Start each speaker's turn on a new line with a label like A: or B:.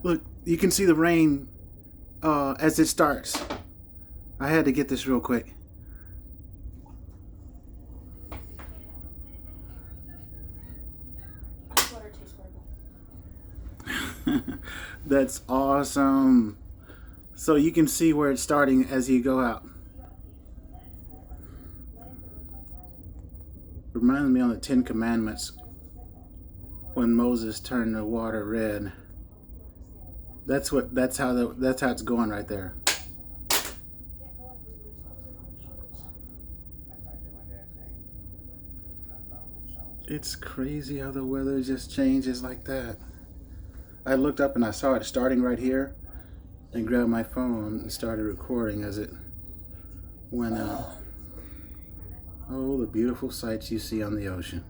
A: Look, you can see the rain as it starts. I had to get this real quick.
B: Water tastes horrible.
A: That's awesome. So you can see where it's starting as you go out. Reminds me on the Ten Commandments when Moses turned the water red. That's how it's going right there. It's crazy how the weather just changes like that. I looked up and I saw it starting right here and grabbed my phone and started recording as it went out. Oh, the beautiful sights you see on the ocean.